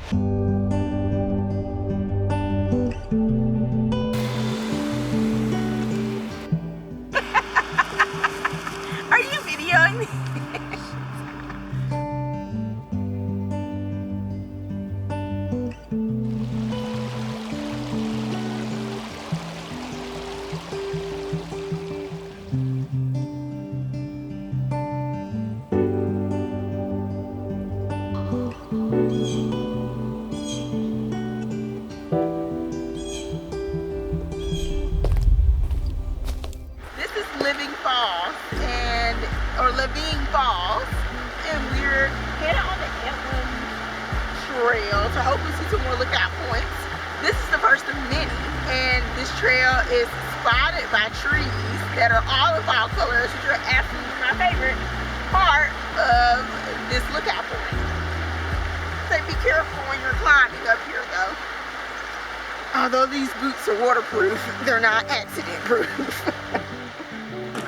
Are you videoing me? Living Falls, and we're headed on the Inland Trail to hopefully see some more lookout points. This is the first of many, and this trail is spotted by trees that are all of fall colors, which are absolutely my favorite part of this lookout point. So be careful when you're climbing up here though. Although these boots are waterproof, they're not accident proof.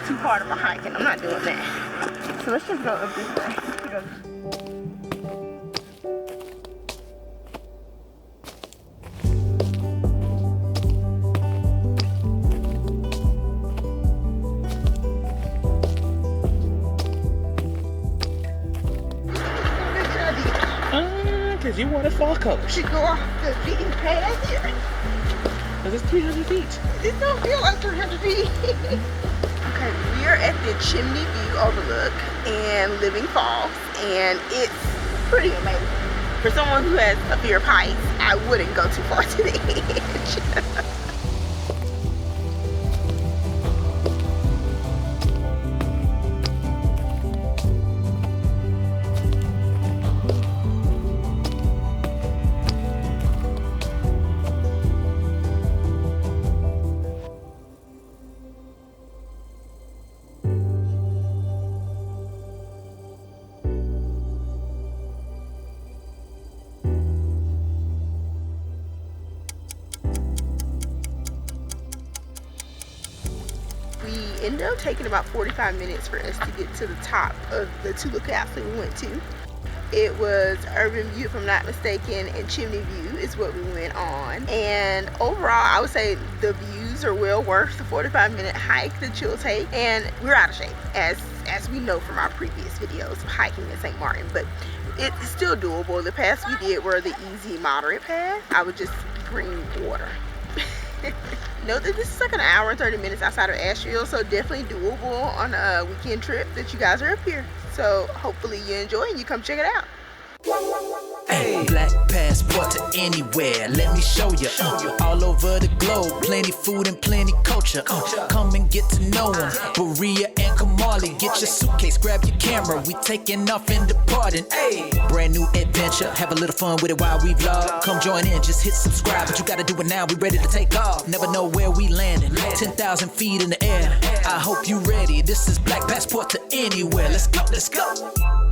Too hard of a hike, and I'm not doing that. So let's just go up this way. Because you want fall colors. Should go off the beaten path here. Because it's 300 feet. It don't feel like 300 feet. Okay, we are at the Chimney View Overlook in Living Falls, and it's pretty amazing. For someone who has a fear of heights, I wouldn't go too far to the edge. Ended up taking about 45 minutes for us to get to the top of the two lookouts that we went to. It was Urban View, if I'm not mistaken, and Chimney View is what we went on. And overall, I would say the views are well worth the 45-minute hike that you'll take. And we're out of shape, as we know from our previous videos of hiking in St. Martin, but it's still doable. The paths we did were the easy, moderate path. I would just bring water. Note that this is like an hour and 30 minutes outside of Asheville, so definitely doable on a weekend trip that you guys are up here. So hopefully you enjoy and you come check it out. Hey, black passport to anywhere, let me show you. All over the globe, plenty food and plenty culture. Come and get to know them. Berea and Kamali, get your suitcase, grab your camera. We taking off and departing. Hey, brand new adventure, have a little fun with it while we vlog. Come join in, just hit subscribe, but you gotta do it now. We ready to take off. Never know where we landing. 10,000 feet in the air. I hope you ready. This is black passport to anywhere. Let's go, let's go.